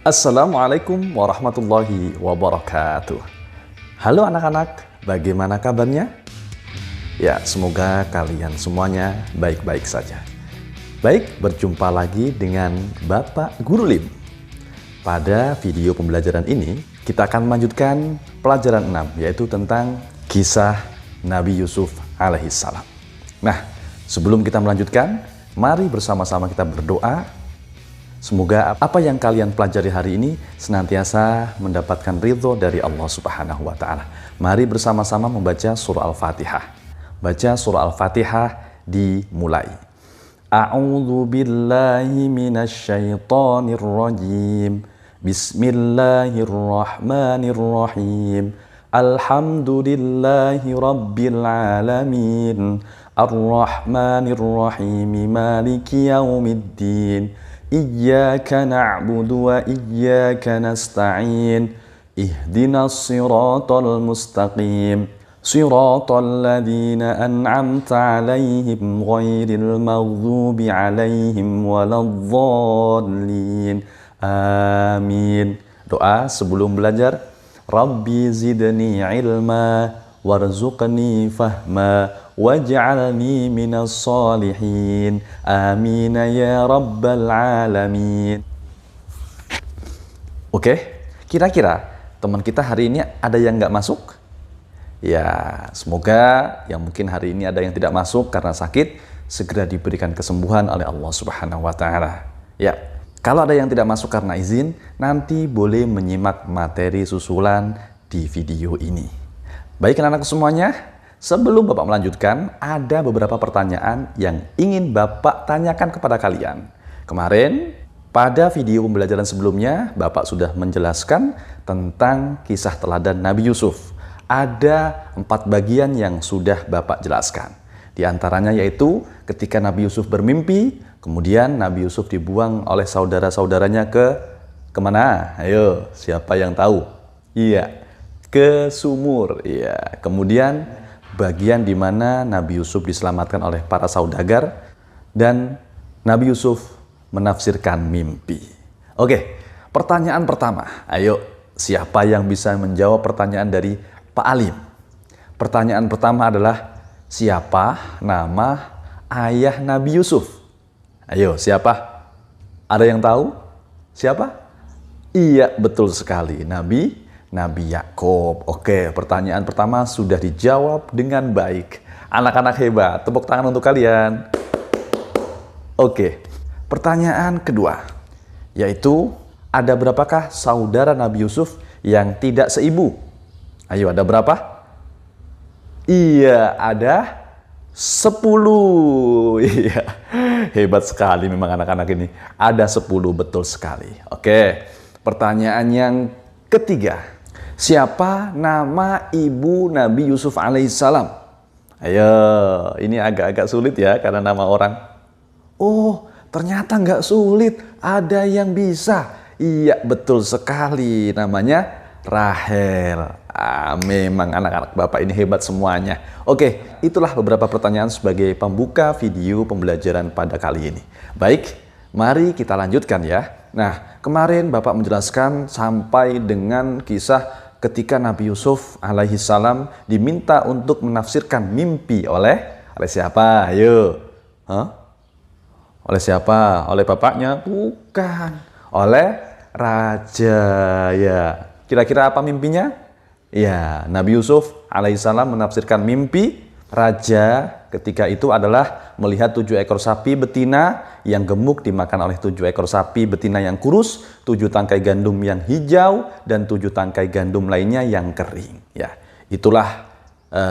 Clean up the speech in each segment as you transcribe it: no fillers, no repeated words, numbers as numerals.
Assalamualaikum warahmatullahi wabarakatuh. Halo anak-anak, bagaimana kabarnya? Ya, semoga kalian semuanya baik-baik saja. Baik, berjumpa lagi dengan Bapak Guru Lim. Pada video pembelajaran ini, kita akan melanjutkan pelajaran 6, yaitu tentang kisah Nabi Yusuf alaihissalam. Nah, sebelum kita melanjutkan, mari bersama-sama kita berdoa. Semoga apa yang kalian pelajari hari ini senantiasa mendapatkan ridho dari Allah Subhanahu wa Ta'ala. Mari bersama-sama membaca surah Al-Fatihah. Baca surah Al-Fatihah dimulai. A'udzu billahi minasyaitonir rajim. Bismillahirrahmanirrahim. Alhamdulillahi rabbil alamin. Ar-Rahmanir-Rahim. Maliki yaumiddin. Iyyaka na'budu wa iyyaka nasta'in. Ihdinas siratal mustaqim. Siratal ladzina an'amta 'alaihim ghairil maghdubi 'alaihim waladdallin. Amin. Doa sebelum belajar. Rabbi zidni ilma warzuqni fahma waj'alni minas solihin. Amin ya rabbal alamin. Oke, kira-kira teman kita hari ini ada yang nggak masuk? Ya, semoga yang mungkin hari ini ada yang tidak masuk karena sakit, segera diberikan kesembuhan oleh Allah Subhanahu wa Ta'ala. Ya, kalau ada yang tidak masuk karena izin, nanti boleh menyimak materi susulan di video ini. Baik anak-anak semuanya, sebelum Bapak melanjutkan, ada beberapa pertanyaan yang ingin Bapak tanyakan kepada kalian. Kemarin, pada video pembelajaran sebelumnya, Bapak sudah menjelaskan tentang kisah teladan Nabi Yusuf. Ada 4 bagian yang sudah Bapak jelaskan. Di antaranya yaitu ketika Nabi Yusuf bermimpi, kemudian Nabi Yusuf dibuang oleh saudara-saudaranya kemana? Ayo, siapa yang tahu? Iya, ke sumur. Iya. Kemudian bagian di mana Nabi Yusuf diselamatkan oleh para saudagar dan Nabi Yusuf menafsirkan mimpi. Oke, pertanyaan pertama. Ayo, siapa yang bisa menjawab pertanyaan dari Pak Alim? Pertanyaan pertama adalah siapa nama ayah Nabi Yusuf? Ayo, siapa? Ada yang tahu? Siapa? Iya, betul sekali. Nabi Yakub. Oke, pertanyaan pertama sudah dijawab dengan baik. Anak-anak hebat, tepuk tangan untuk kalian. Oke, pertanyaan kedua, yaitu ada berapakah saudara Nabi Yusuf yang tidak seibu? Ayo, ada berapa? Iya, ada 10. Iya, hebat sekali memang anak-anak ini. Ada 10, betul sekali. Oke, pertanyaan yang ketiga. Siapa nama ibu Nabi Yusuf alaihissalam? Ayo, ini agak-agak sulit ya karena nama orang. Oh, ternyata nggak sulit. Ada yang bisa. Iya, betul sekali. Namanya Rahel. Memang anak-anak Bapak ini hebat semuanya. Oke, itulah beberapa pertanyaan sebagai pembuka video pembelajaran pada kali ini. Baik, mari kita lanjutkan ya. Nah, kemarin Bapak menjelaskan sampai dengan kisah ketika Nabi Yusuf alaihissalam diminta untuk menafsirkan mimpi oleh siapa? Ayo. Oleh siapa? Oleh bapaknya? Bukan. Oleh raja ya. Kira-kira apa mimpinya? Ya, Nabi Yusuf alaihissalam menafsirkan mimpi raja ketika itu adalah melihat 7 ekor sapi betina yang gemuk dimakan oleh 7 ekor sapi betina yang kurus, 7 tangkai gandum yang hijau, dan 7 tangkai gandum lainnya yang kering. Ya, itulah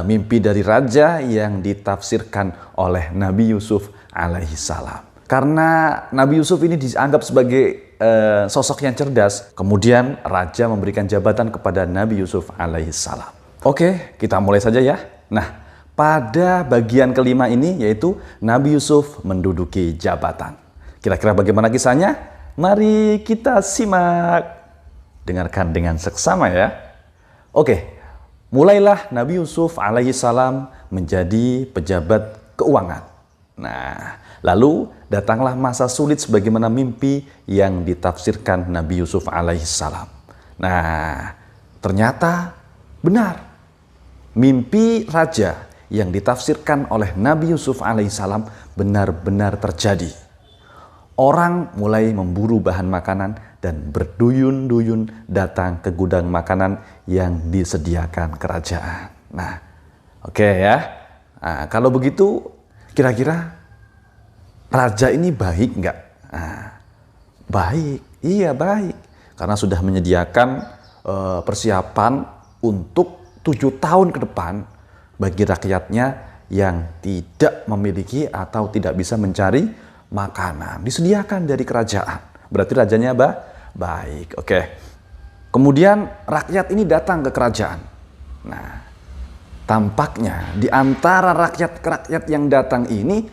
mimpi dari raja yang ditafsirkan oleh Nabi Yusuf alaihissalam. Karena Nabi Yusuf ini dianggap sebagai sosok yang cerdas, kemudian raja memberikan jabatan kepada Nabi Yusuf alaihissalam. Oke, kita mulai saja ya. Nah, pada bagian kelima ini yaitu Nabi Yusuf menduduki jabatan. Kira-kira bagaimana kisahnya? Mari kita simak. Dengarkan dengan seksama ya. Oke, mulailah Nabi Yusuf alaihissalam menjadi pejabat keuangan. Nah, Lalu datanglah masa sulit sebagaimana mimpi yang ditafsirkan Nabi Yusuf alaihissalam. Nah, ternyata benar. Mimpi raja yang ditafsirkan oleh Nabi Yusuf alaihissalam benar-benar terjadi. Orang mulai memburu bahan makanan dan berduyun-duyun datang ke gudang makanan yang disediakan kerajaan. Nah, oke ya. Nah, kalau begitu kira-kira raja ini baik nggak? Nah, baik, iya baik. Karena sudah menyediakan persiapan untuk 7 tahun ke depan bagi rakyatnya yang tidak memiliki atau tidak bisa mencari makanan. Disediakan dari kerajaan. Berarti rajanya baik. Oke. Kemudian rakyat ini datang ke kerajaan. Nah, tampaknya di antara rakyat yang datang ini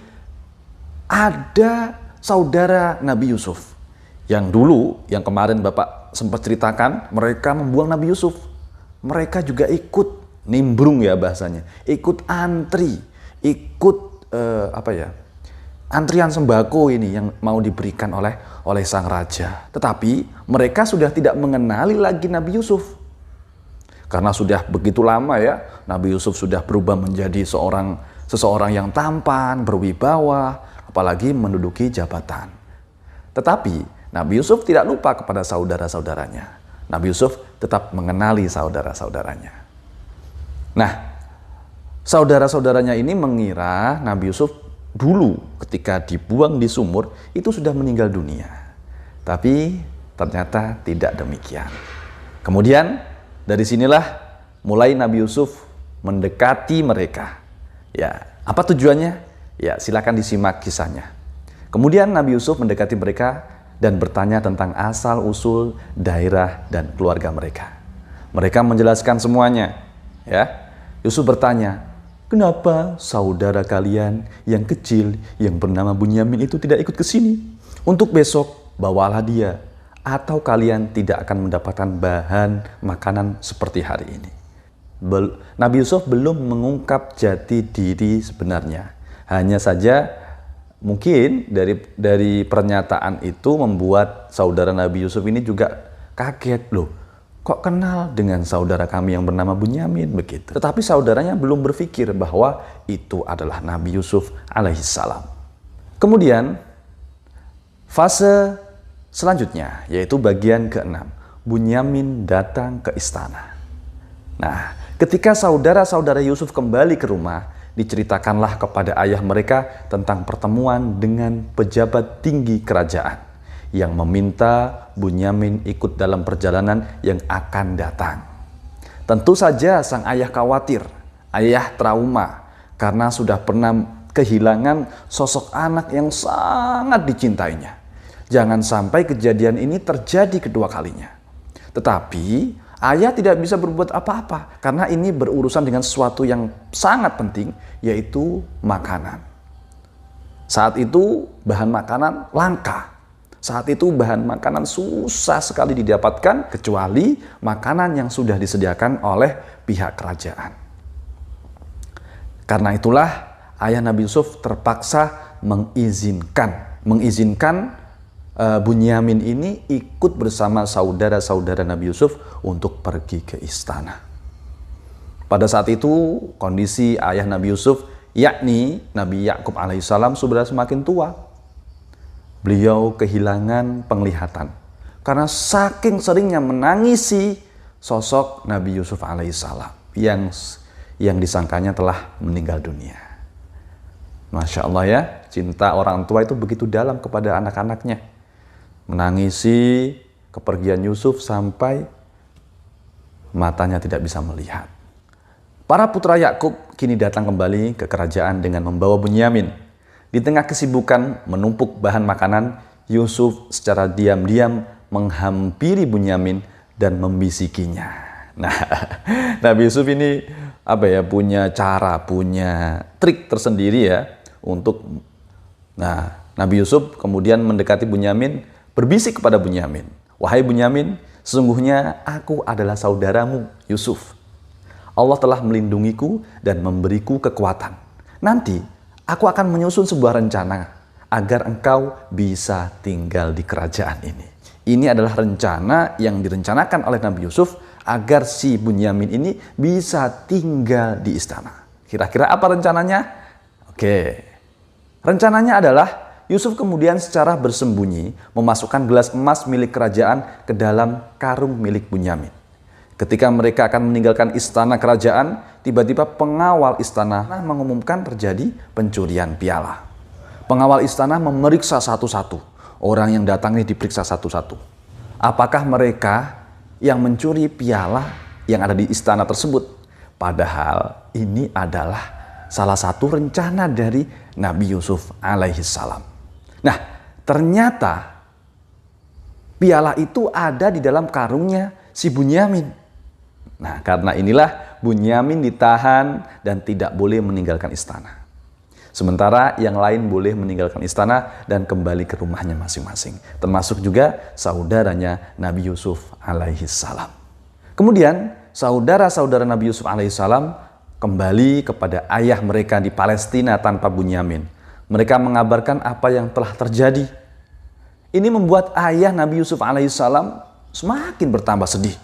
ada saudara Nabi Yusuf. Yang dulu, yang kemarin Bapak sempat ceritakan, mereka membuang Nabi Yusuf. Mereka juga ikut nimbrung ya bahasanya. Ikut antri, ikut antrian sembako ini yang mau diberikan oleh sang raja. Tetapi mereka sudah tidak mengenali lagi Nabi Yusuf. Karena sudah begitu lama ya, Nabi Yusuf sudah berubah menjadi seseorang yang tampan, berwibawa, apalagi menduduki jabatan. Tetapi Nabi Yusuf tidak lupa kepada saudara-saudaranya. Nabi Yusuf tetap mengenali saudara-saudaranya. Nah, saudara-saudaranya ini mengira Nabi Yusuf dulu ketika dibuang di sumur itu sudah meninggal dunia. Tapi ternyata tidak demikian. Kemudian dari sinilah mulai Nabi Yusuf mendekati mereka. Ya, apa tujuannya? Ya, silakan disimak kisahnya. Kemudian Nabi Yusuf mendekati mereka dan bertanya tentang asal-usul daerah dan keluarga mereka. Mereka menjelaskan semuanya. Ya, Yusuf bertanya, kenapa saudara kalian yang kecil yang bernama Bunyamin itu tidak ikut ke sini? Untuk besok bawalah dia, atau kalian tidak akan mendapatkan bahan makanan seperti hari ini. Nabi Yusuf belum mengungkap jati diri sebenarnya. Hanya saja mungkin dari pernyataan itu membuat saudara Nabi Yusuf ini juga kaget, loh. Kok kenal dengan saudara kami yang bernama Bunyamin begitu. Tetapi saudaranya belum berpikir bahwa itu adalah Nabi Yusuf alaihissalam. Kemudian fase selanjutnya yaitu bagian ke-6. Bunyamin datang ke istana. Nah, ketika saudara-saudara Yusuf kembali ke rumah, diceritakanlah kepada ayah mereka tentang pertemuan dengan pejabat tinggi kerajaan yang meminta Bunyamin ikut dalam perjalanan yang akan datang. Tentu saja sang ayah khawatir, ayah trauma, karena sudah pernah kehilangan sosok anak yang sangat dicintainya. Jangan sampai kejadian ini terjadi kedua kalinya. Tetapi ayah tidak bisa berbuat apa-apa, karena ini berurusan dengan sesuatu yang sangat penting, yaitu makanan. Saat itu bahan makanan langka. Saat itu bahan makanan susah sekali didapatkan kecuali makanan yang sudah disediakan oleh pihak kerajaan. Karena itulah ayah Nabi Yusuf terpaksa mengizinkan Bunyamin ini ikut bersama saudara-saudara Nabi Yusuf untuk pergi ke istana. Pada saat itu kondisi ayah Nabi Yusuf, yakni Nabi Yakub alaihissalam, sudah semakin tua. Beliau kehilangan penglihatan karena saking seringnya menangisi sosok Nabi Yusuf alaihissalam yang disangkanya telah meninggal dunia. Masya Allah ya, cinta orang tua itu begitu dalam kepada anak-anaknya. Menangisi kepergian Yusuf sampai matanya tidak bisa melihat. Para putra Yakub kini datang kembali ke kerajaan dengan membawa Bunyamin. Di tengah kesibukan menumpuk bahan makanan, Yusuf secara diam-diam menghampiri Bunyamin dan membisikinya. Nah, Nabi Yusuf ini punya cara, punya trik tersendiri ya untuk. Nah, Nabi Yusuf kemudian mendekati Bunyamin, berbisik kepada Bunyamin, "Wahai Bunyamin, sesungguhnya aku adalah saudaramu Yusuf. Allah telah melindungiku dan memberiku kekuatan. Nanti aku akan menyusun sebuah rencana agar engkau bisa tinggal di kerajaan ini. Ini adalah rencana yang direncanakan oleh Nabi Yusuf agar si Bunyamin ini bisa tinggal di istana. Kira-kira apa rencananya? Oke, rencananya adalah Yusuf kemudian secara bersembunyi memasukkan gelas emas milik kerajaan ke dalam karung milik Bunyamin. Ketika mereka akan meninggalkan istana kerajaan, tiba-tiba pengawal istana mengumumkan terjadi pencurian piala. Pengawal istana memeriksa satu-satu. Orang yang datang ini diperiksa satu-satu. Apakah mereka yang mencuri piala yang ada di istana tersebut? Padahal ini adalah salah satu rencana dari Nabi Yusuf alaihissalam. Nah, ternyata piala itu ada di dalam karungnya si Bunyamin. Nah, karena inilah Bunyamin ditahan dan tidak boleh meninggalkan istana. Sementara yang lain boleh meninggalkan istana dan kembali ke rumahnya masing-masing. Termasuk juga saudaranya Nabi Yusuf alaihissalam. Kemudian, saudara-saudara Nabi Yusuf alaihissalam kembali kepada ayah mereka di Palestina tanpa Bunyamin. Mereka mengabarkan apa yang telah terjadi. Ini membuat ayah Nabi Yusuf alaihissalam semakin bertambah sedih.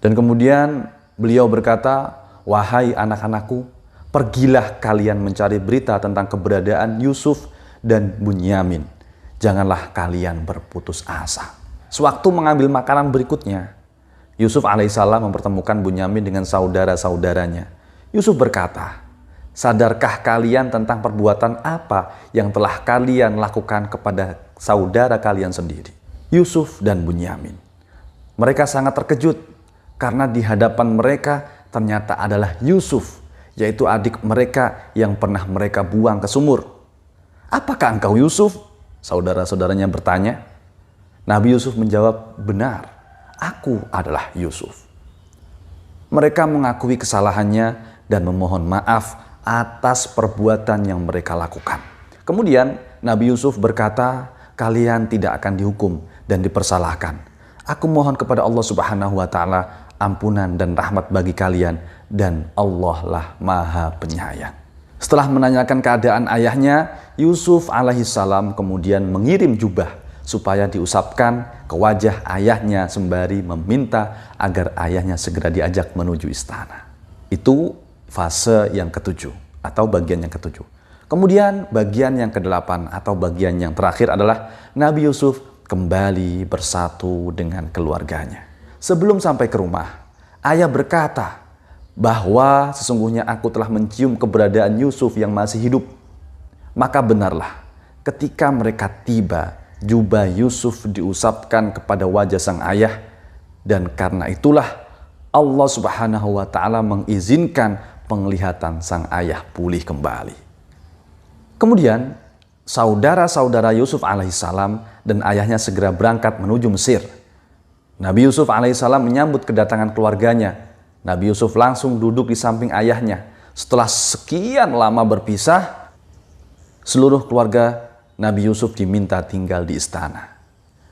Dan kemudian beliau berkata, "Wahai anak-anakku, pergilah kalian mencari berita tentang keberadaan Yusuf dan Bunyamin. Janganlah kalian berputus asa." Sewaktu mengambil makanan berikutnya, Yusuf alaihissalam mempertemukan Bunyamin dengan saudara-saudaranya. Yusuf berkata, "Sadarkah kalian tentang perbuatan apa yang telah kalian lakukan kepada saudara kalian sendiri, Yusuf dan Bunyamin?" Mereka sangat terkejut karena di hadapan mereka ternyata adalah Yusuf, yaitu adik mereka yang pernah mereka buang ke sumur. "Apakah engkau Yusuf?" saudara-saudaranya bertanya. Nabi Yusuf menjawab, "Benar, aku adalah Yusuf." Mereka mengakui kesalahannya dan memohon maaf atas perbuatan yang mereka lakukan. Kemudian Nabi Yusuf berkata, "Kalian tidak akan dihukum dan dipersalahkan. Aku mohon kepada Allah Subhanahu wa Ta'ala ampunan dan rahmat bagi kalian, dan Allah lah Maha Penyayang." Setelah menanyakan keadaan ayahnya, Yusuf alaihissalam kemudian mengirim jubah supaya diusapkan ke wajah ayahnya sembari meminta agar ayahnya segera diajak menuju istana. Itu fase yang ketujuh atau bagian yang ketujuh. Kemudian bagian yang kedelapan atau bagian yang terakhir adalah Nabi Yusuf kembali bersatu dengan keluarganya. Sebelum sampai ke rumah, ayah berkata bahwa sesungguhnya aku telah mencium keberadaan Yusuf yang masih hidup. Maka benarlah ketika mereka tiba, jubah Yusuf diusapkan kepada wajah sang ayah, dan karena itulah Allah Subhanahu wa Ta'ala mengizinkan penglihatan sang ayah pulih kembali. Kemudian saudara-saudara Yusuf alaihissalam dan ayahnya segera berangkat menuju Mesir. Nabi Yusuf alaihissalam menyambut kedatangan keluarganya. Nabi Yusuf langsung duduk di samping ayahnya. Setelah sekian lama berpisah, seluruh keluarga Nabi Yusuf diminta tinggal di istana.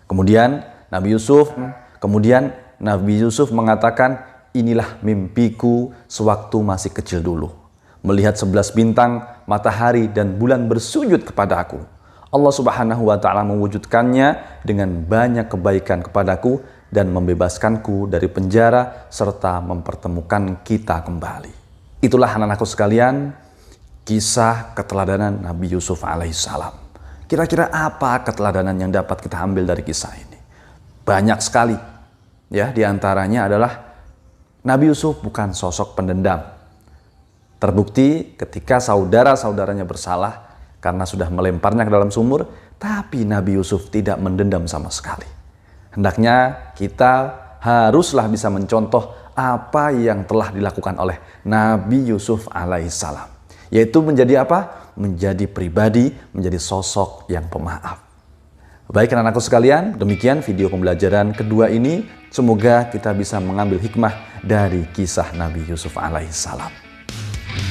Kemudian Nabi Yusuf mengatakan, "Inilah mimpiku sewaktu masih kecil dulu. Melihat 11 bintang, matahari, dan bulan bersujud kepada aku. Allah Subhanahu wa Ta'ala mewujudkannya dengan banyak kebaikan kepadaku dan membebaskanku dari penjara serta mempertemukan kita kembali." Itulah anak-anakku sekalian, kisah keteladanan Nabi Yusuf alaihissalam. Kira-kira apa keteladanan yang dapat kita ambil dari kisah ini? Banyak sekali. Ya, diantaranya adalah Nabi Yusuf bukan sosok pendendam. Terbukti ketika saudara-saudaranya bersalah karena sudah melemparnya ke dalam sumur, tapi Nabi Yusuf tidak mendendam sama sekali. Hendaknya kita haruslah bisa mencontoh apa yang telah dilakukan oleh Nabi Yusuf alaihissalam. Yaitu menjadi apa? Menjadi pribadi, menjadi sosok yang pemaaf. Baik anak-anakku sekalian, demikian video pembelajaran kedua ini. Semoga kita bisa mengambil hikmah dari kisah Nabi Yusuf alaihissalam.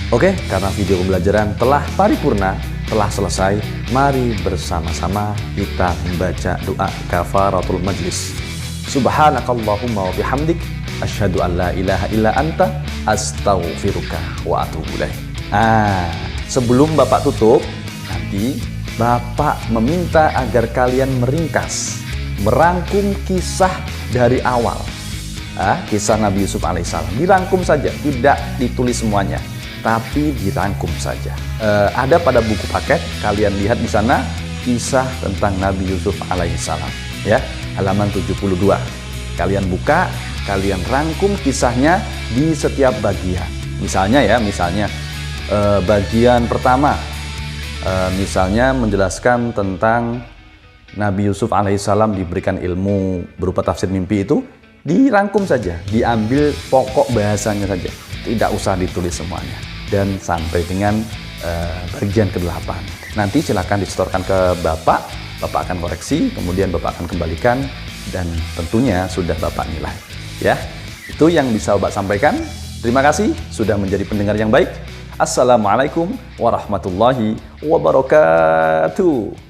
Oke, karena video pembelajaran telah paripurna, telah selesai, mari bersama-sama kita membaca doa kafaratul majlis. Subhanakallahumma wa bihamdik, asyhadu an la ilaha illa anta, astaghfiruka wa atubu ilaik. Sebelum Bapak tutup, nanti Bapak meminta agar kalian meringkas, merangkum kisah dari awal. Kisah Nabi Yusuf alaihissalam. Dirangkum saja, tidak ditulis semuanya, tapi dirangkum saja. Ada pada buku paket, kalian lihat di sana kisah tentang Nabi Yusuf alaihissalam. Ya, halaman 72. Kalian buka, kalian rangkum kisahnya di setiap bagian. Misalnya bagian pertama, misalnya menjelaskan tentang Nabi Yusuf alaihissalam diberikan ilmu berupa tafsir mimpi itu, dirangkum saja, diambil pokok bahasanya saja, tidak usah ditulis semuanya. Dan sampai dengan bagian ke-8. Nanti silakan disetorkan ke Bapak akan koreksi, kemudian Bapak akan kembalikan, dan tentunya sudah Bapak nilai. Ya, itu yang bisa Bapak sampaikan. Terima kasih sudah menjadi pendengar yang baik. Assalamualaikum warahmatullahi wabarakatuh.